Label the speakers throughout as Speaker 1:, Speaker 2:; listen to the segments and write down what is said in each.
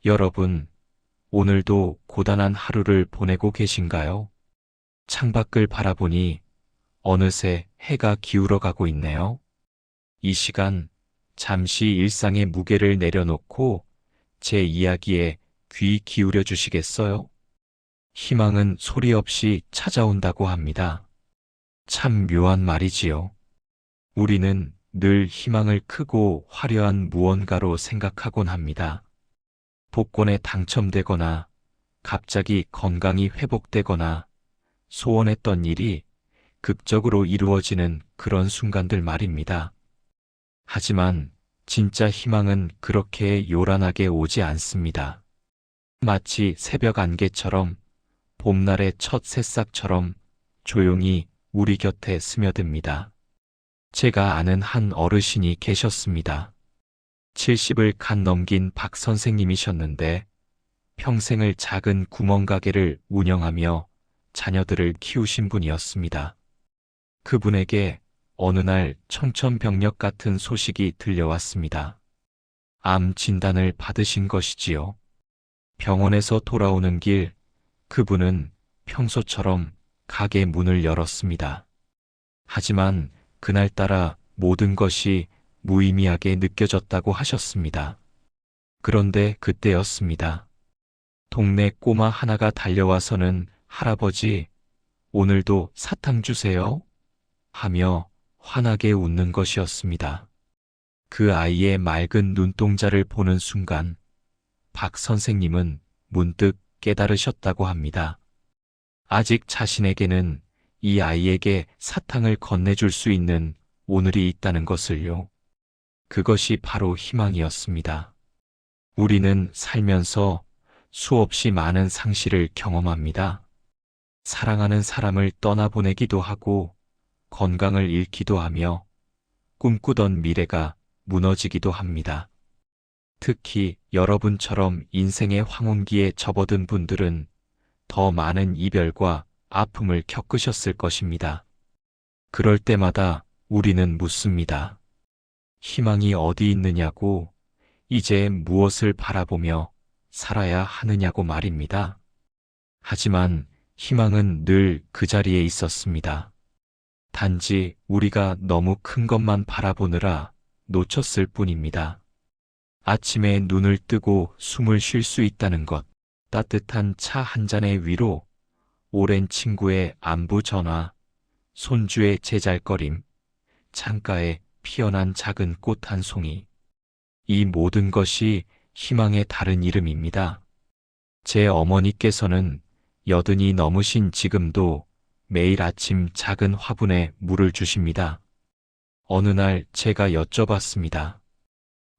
Speaker 1: 여러분, 오늘도 고단한 하루를 보내고 계신가요? 창밖을 바라보니 어느새 해가 기울어 가고 있네요. 이 시간, 잠시 일상의 무게를 내려놓고 제 이야기에 귀 기울여 주시겠어요? 희망은 소리 없이 찾아온다고 합니다. 참 묘한 말이지요. 우리는 늘 희망을 크고 화려한 무언가로 생각하곤 합니다. 복권에 당첨되거나 갑자기 건강이 회복되거나 소원했던 일이 극적으로 이루어지는 그런 순간들 말입니다. 하지만 진짜 희망은 그렇게 요란하게 오지 않습니다. 마치 새벽 안개처럼, 봄날의 첫 새싹처럼 조용히 우리 곁에 스며듭니다. 제가 아는 한 어르신이 계셨습니다. 70을 간 넘긴 박 선생님이셨는데 평생을 작은 구멍가게를 운영하며 자녀들을 키우신 분이었습니다. 그분에게 어느 날 청천벽력 같은 소식이 들려왔습니다. 암 진단을 받으신 것이지요. 병원에서 돌아오는 길, 그분은 평소처럼 가게 문을 열었습니다. 하지만 그날따라 모든 것이 무의미하게 느껴졌다고 하셨습니다. 그런데 그때였습니다. 동네 꼬마 하나가 달려와서는 할아버지, 오늘도 사탕 주세요. 하며 환하게 웃는 것이었습니다. 그 아이의 맑은 눈동자를 보는 순간 박 선생님은 문득 깨달으셨다고 합니다. 아직 자신에게는 이 아이에게 사탕을 건네줄 수 있는 오늘이 있다는 것을요. 그것이 바로 희망이었습니다. 우리는 살면서 수없이 많은 상실을 경험합니다. 사랑하는 사람을 떠나보내기도 하고 건강을 잃기도 하며 꿈꾸던 미래가 무너지기도 합니다. 특히 여러분처럼 인생의 황혼기에 접어든 분들은 더 많은 이별과 아픔을 겪으셨을 것입니다. 그럴 때마다 우리는 묻습니다. 희망이 어디 있느냐고, 이제 무엇을 바라보며 살아야 하느냐고 말입니다. 하지만 희망은 늘 그 자리에 있었습니다. 단지 우리가 너무 큰 것만 바라보느라 놓쳤을 뿐입니다. 아침에 눈을 뜨고 숨을 쉴 수 있다는 것, 따뜻한 차 한 잔의 위로, 오랜 친구의 안부 전화, 손주의 제잘거림, 창가에 피어난 작은 꽃 한 송이. 이 모든 것이 희망의 다른 이름입니다. 제 어머니께서는 80이 넘으신 지금도 매일 아침 작은 화분에 물을 주십니다. 어느 날 제가 여쭤봤습니다.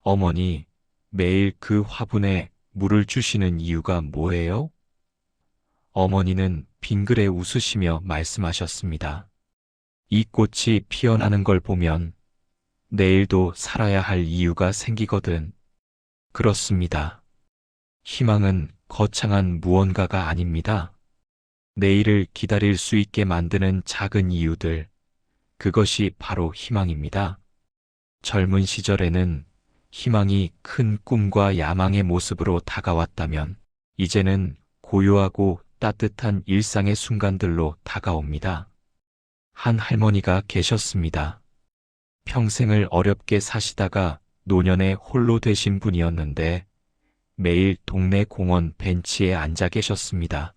Speaker 1: 어머니, 매일 그 화분에 물을 주시는 이유가 뭐예요? 어머니는 빙그레 웃으시며 말씀하셨습니다. 이 꽃이 피어나는 걸 보면 내일도 살아야 할 이유가 생기거든. 그렇습니다. 희망은 거창한 무언가가 아닙니다. 내일을 기다릴 수 있게 만드는 작은 이유들, 그것이 바로 희망입니다. 젊은 시절에는 희망이 큰 꿈과 야망의 모습으로 다가왔다면 이제는 고요하고 따뜻한 일상의 순간들로 다가옵니다. 한 할머니가 계셨습니다. 평생을 어렵게 사시다가 노년에 홀로 되신 분이었는데 매일 동네 공원 벤치에 앉아 계셨습니다.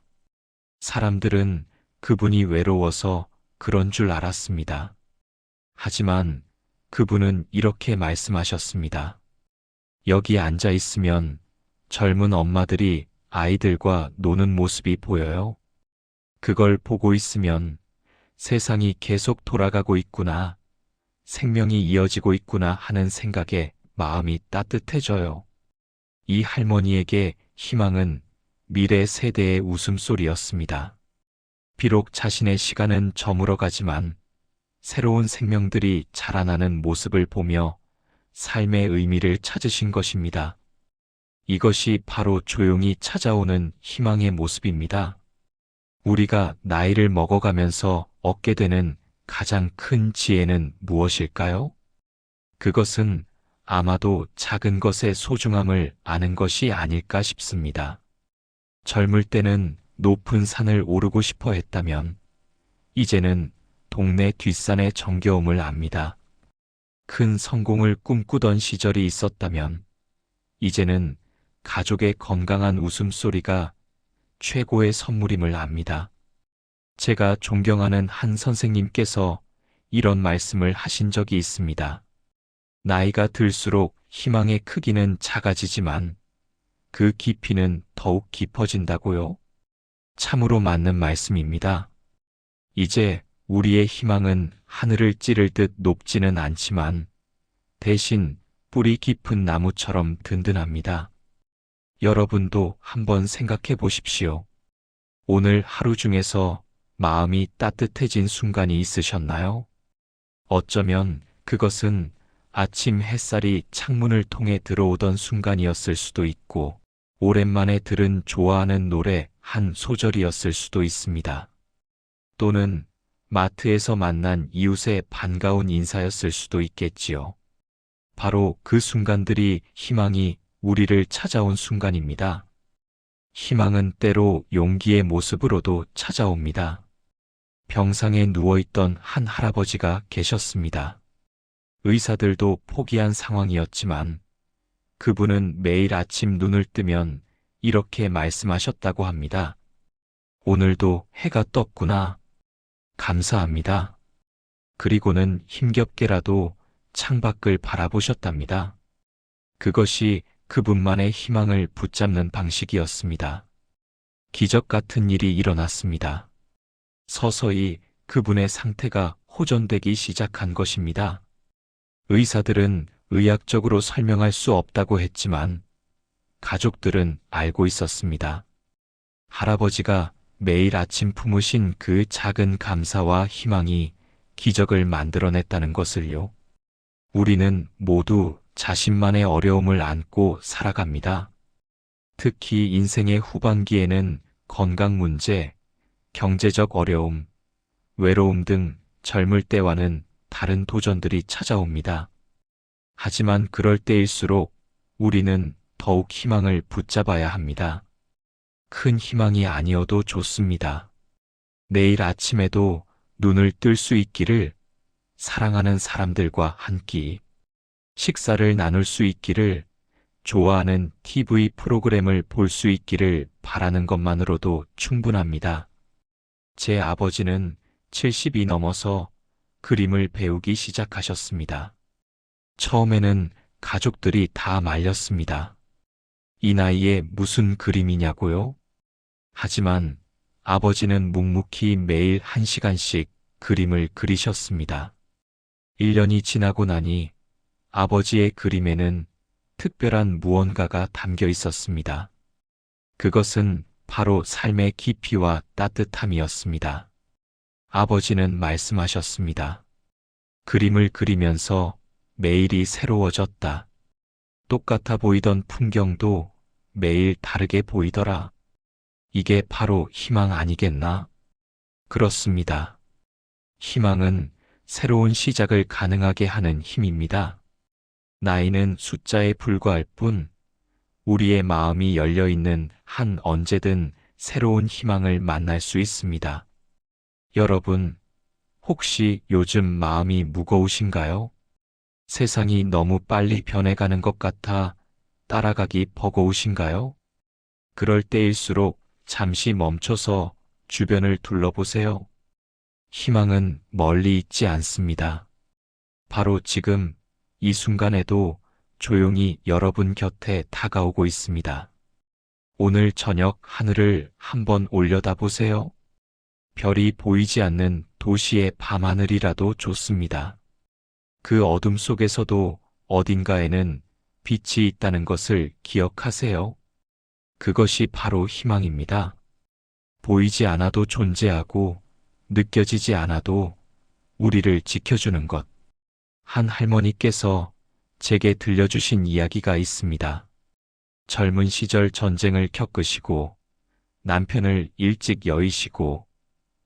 Speaker 1: 사람들은 그분이 외로워서 그런 줄 알았습니다. 하지만 그분은 이렇게 말씀하셨습니다. 여기 앉아 있으면 젊은 엄마들이 아이들과 노는 모습이 보여요. 그걸 보고 있으면 세상이 계속 돌아가고 있구나, 생명이 이어지고 있구나 하는 생각에 마음이 따뜻해져요. 이 할머니에게 희망은 미래 세대의 웃음소리였습니다. 비록 자신의 시간은 저물어가지만 새로운 생명들이 자라나는 모습을 보며 삶의 의미를 찾으신 것입니다. 이것이 바로 조용히 찾아오는 희망의 모습입니다. 우리가 나이를 먹어가면서 얻게 되는 가장 큰 지혜는 무엇일까요? 그것은 아마도 작은 것의 소중함을 아는 것이 아닐까 싶습니다. 젊을 때는 높은 산을 오르고 싶어 했다면, 이제는 동네 뒷산의 정겨움을 압니다. 큰 성공을 꿈꾸던 시절이 있었다면, 이제는 가족의 건강한 웃음소리가 최고의 선물임을 압니다. 제가 존경하는 한 선생님께서 이런 말씀을 하신 적이 있습니다. 나이가 들수록 희망의 크기는 작아지지만 그 깊이는 더욱 깊어진다고요. 참으로 맞는 말씀입니다. 이제 우리의 희망은 하늘을 찌를 듯 높지는 않지만 대신 뿌리 깊은 나무처럼 든든합니다. 여러분도 한번 생각해 보십시오. 오늘 하루 중에서 마음이 따뜻해진 순간이 있으셨나요? 어쩌면 그것은 아침 햇살이 창문을 통해 들어오던 순간이었을 수도 있고, 오랜만에 들은 좋아하는 노래 한 소절이었을 수도 있습니다. 또는 마트에서 만난 이웃의 반가운 인사였을 수도 있겠지요. 바로 그 순간들이 희망이 우리를 찾아온 순간입니다. 희망은 때로 용기의 모습으로도 찾아옵니다. 병상에 누워있던 한 할아버지가 계셨습니다. 의사들도 포기한 상황이었지만 그분은 매일 아침 눈을 뜨면 이렇게 말씀하셨다고 합니다. 오늘도 해가 떴구나. 감사합니다. 그리고는 힘겹게라도 창밖을 바라보셨답니다. 그것이 그분만의 희망을 붙잡는 방식이었습니다. 기적 같은 일이 일어났습니다. 서서히 그분의 상태가 호전되기 시작한 것입니다. 의사들은 의학적으로 설명할 수 없다고 했지만 가족들은 알고 있었습니다. 할아버지가 매일 아침 품으신 그 작은 감사와 희망이 기적을 만들어냈다는 것을요. 우리는 모두 자신만의 어려움을 안고 살아갑니다. 특히 인생의 후반기에는 건강 문제, 경제적 어려움, 외로움 등 젊을 때와는 다른 도전들이 찾아옵니다. 하지만 그럴 때일수록 우리는 더욱 희망을 붙잡아야 합니다. 큰 희망이 아니어도 좋습니다. 내일 아침에도 눈을 뜰 수 있기를, 사랑하는 사람들과 한 끼 식사를 나눌 수 있기를, 좋아하는 TV 프로그램을 볼 수 있기를 바라는 것만으로도 충분합니다. 제 아버지는 70이 넘어서 그림을 배우기 시작하셨습니다. 처음에는 가족들이 다 말렸습니다. 이 나이에 무슨 그림이냐고요? 하지만 아버지는 묵묵히 매일 1시간씩 그림을 그리셨습니다. 1년이 지나고 나니 아버지의 그림에는 특별한 무언가가 담겨 있었습니다. 그것은 바로 삶의 깊이와 따뜻함이었습니다. 아버지는 말씀하셨습니다. 그림을 그리면서 매일이 새로워졌다. 똑같아 보이던 풍경도 매일 다르게 보이더라. 이게 바로 희망 아니겠나? 그렇습니다. 희망은 새로운 시작을 가능하게 하는 힘입니다. 나이는 숫자에 불과할 뿐, 우리의 마음이 열려있는 한 언제든 새로운 희망을 만날 수 있습니다. 여러분, 혹시 요즘 마음이 무거우신가요? 세상이 너무 빨리 변해가는 것 같아 따라가기 버거우신가요? 그럴 때일수록 잠시 멈춰서 주변을 둘러보세요. 희망은 멀리 있지 않습니다. 바로 지금 이 순간에도 조용히 여러분 곁에 다가오고 있습니다. 오늘 저녁 하늘을 한번 올려다보세요. 별이 보이지 않는 도시의 밤하늘이라도 좋습니다. 그 어둠 속에서도 어딘가에는 빛이 있다는 것을 기억하세요. 그것이 바로 희망입니다. 보이지 않아도 존재하고 느껴지지 않아도 우리를 지켜주는 것. 한 할머니께서 제게 들려주신 이야기가 있습니다. 젊은 시절 전쟁을 겪으시고 남편을 일찍 여의시고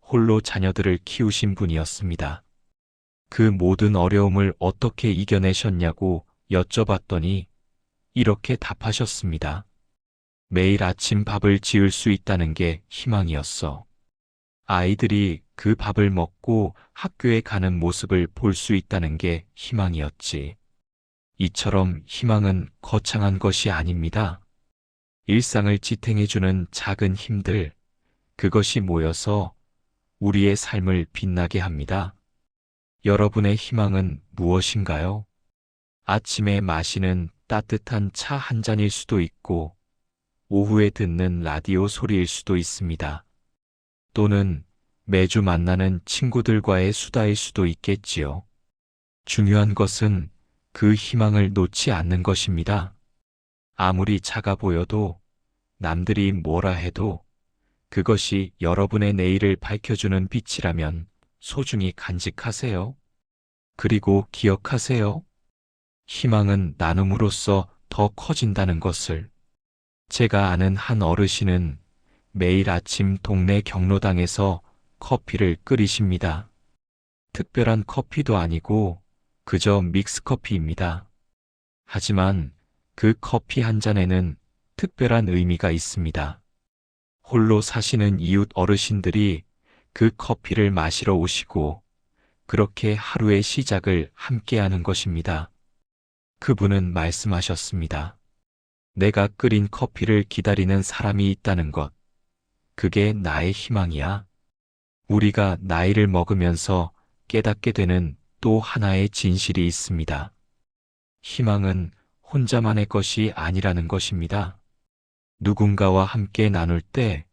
Speaker 1: 홀로 자녀들을 키우신 분이었습니다. 그 모든 어려움을 어떻게 이겨내셨냐고 여쭤봤더니 이렇게 답하셨습니다. 매일 아침 밥을 지을 수 있다는 게 희망이었어. 아이들이 그 밥을 먹고 학교에 가는 모습을 볼 수 있다는 게 희망이었지. 이처럼 희망은 거창한 것이 아닙니다. 일상을 지탱해주는 작은 힘들, 그것이 모여서 우리의 삶을 빛나게 합니다. 여러분의 희망은 무엇인가요? 아침에 마시는 따뜻한 차 한 잔일 수도 있고, 오후에 듣는 라디오 소리일 수도 있습니다. 또는 매주 만나는 친구들과의 수다일 수도 있겠지요. 중요한 것은 그 희망을 놓지 않는 것입니다. 아무리 작아 보여도, 남들이 뭐라 해도 그것이 여러분의 내일을 밝혀주는 빛이라면 소중히 간직하세요. 그리고 기억하세요. 희망은 나눔으로써 더 커진다는 것을. 제가 아는 한 어르신은 매일 아침 동네 경로당에서 커피를 끓이십니다. 특별한 커피도 아니고 그저 믹스커피입니다. 하지만 그 커피 한 잔에는 특별한 의미가 있습니다. 홀로 사시는 이웃 어르신들이 그 커피를 마시러 오시고 그렇게 하루의 시작을 함께하는 것입니다. 그분은 말씀하셨습니다. 내가 끓인 커피를 기다리는 사람이 있다는 것. 그게 나의 희망이야. 우리가 나이를 먹으면서 깨닫게 되는 또 하나의 진실이 있습니다. 희망은 혼자만의 것이 아니라는 것입니다. 누군가와 함께 나눌 때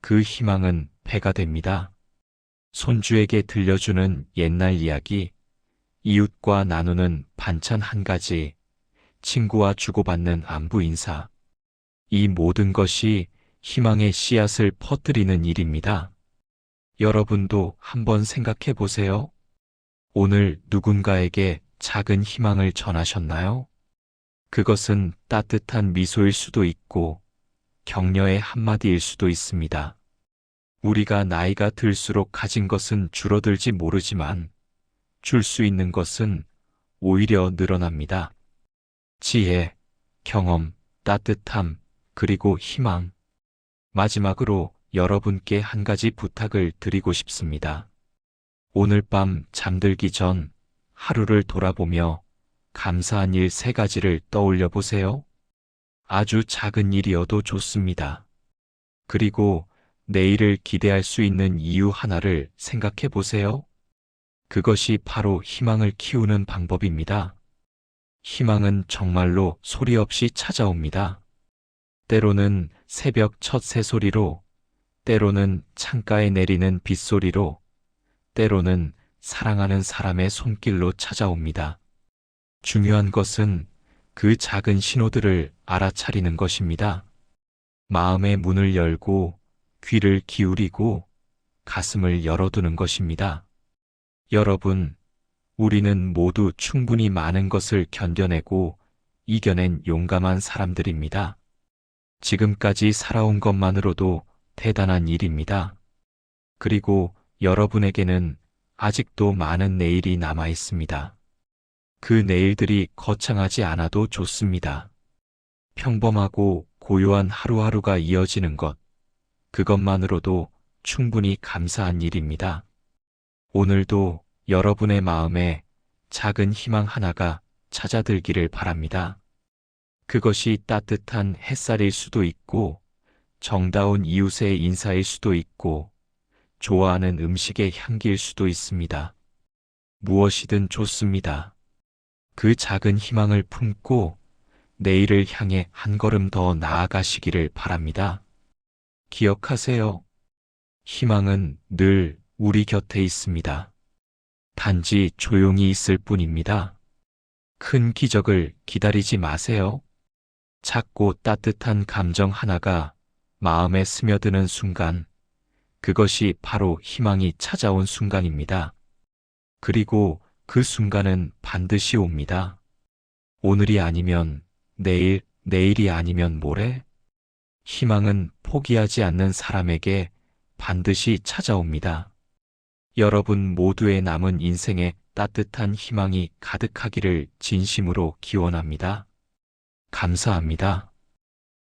Speaker 1: 그 희망은 배가 됩니다. 손주에게 들려주는 옛날 이야기, 이웃과 나누는 반찬 한 가지, 친구와 주고받는 안부 인사. 이 모든 것이 희망의 씨앗을 퍼뜨리는 일입니다. 여러분도 한번 생각해 보세요. 오늘 누군가에게 작은 희망을 전하셨나요? 그것은 따뜻한 미소일 수도 있고, 격려의 한마디일 수도 있습니다. 우리가 나이가 들수록 가진 것은 줄어들지 모르지만, 줄 수 있는 것은 오히려 늘어납니다. 지혜, 경험, 따뜻함, 그리고 희망. 마지막으로 여러분께 한 가지 부탁을 드리고 싶습니다. 오늘 밤 잠들기 전 하루를 돌아보며 감사한 일 3가지를 떠올려 보세요. 아주 작은 일이어도 좋습니다. 그리고 내일을 기대할 수 있는 이유 하나를 생각해 보세요. 그것이 바로 희망을 키우는 방법입니다. 희망은 정말로 소리 없이 찾아옵니다. 때로는 새벽 첫 새소리로, 때로는 창가에 내리는 빗소리로, 때로는 사랑하는 사람의 손길로 찾아옵니다. 중요한 것은 그 작은 신호들을 알아차리는 것입니다. 마음의 문을 열고 귀를 기울이고 가슴을 열어두는 것입니다. 여러분, 우리는 모두 충분히 많은 것을 견뎌내고 이겨낸 용감한 사람들입니다. 지금까지 살아온 것만으로도 대단한 일입니다. 그리고 여러분에게는 아직도 많은 내일이 남아 있습니다. 그 내일들이 거창하지 않아도 좋습니다. 평범하고 고요한 하루하루가 이어지는 것, 그것만으로도 충분히 감사한 일입니다. 오늘도 여러분의 마음에 작은 희망 하나가 찾아들기를 바랍니다. 그것이 따뜻한 햇살일 수도 있고, 정다운 이웃의 인사일 수도 있고, 좋아하는 음식의 향기일 수도 있습니다. 무엇이든 좋습니다. 그 작은 희망을 품고 내일을 향해 한 걸음 더 나아가시기를 바랍니다. 기억하세요. 희망은 늘 우리 곁에 있습니다. 단지 조용히 있을 뿐입니다. 큰 기적을 기다리지 마세요. 작고 따뜻한 감정 하나가 마음에 스며드는 순간, 그것이 바로 희망이 찾아온 순간입니다. 그리고 그 순간은 반드시 옵니다. 오늘이 아니면 내일, 내일이 아니면 모레. 희망은 포기하지 않는 사람에게 반드시 찾아옵니다. 여러분 모두의 남은 인생에 따뜻한 희망이 가득하기를 진심으로 기원합니다. 감사합니다.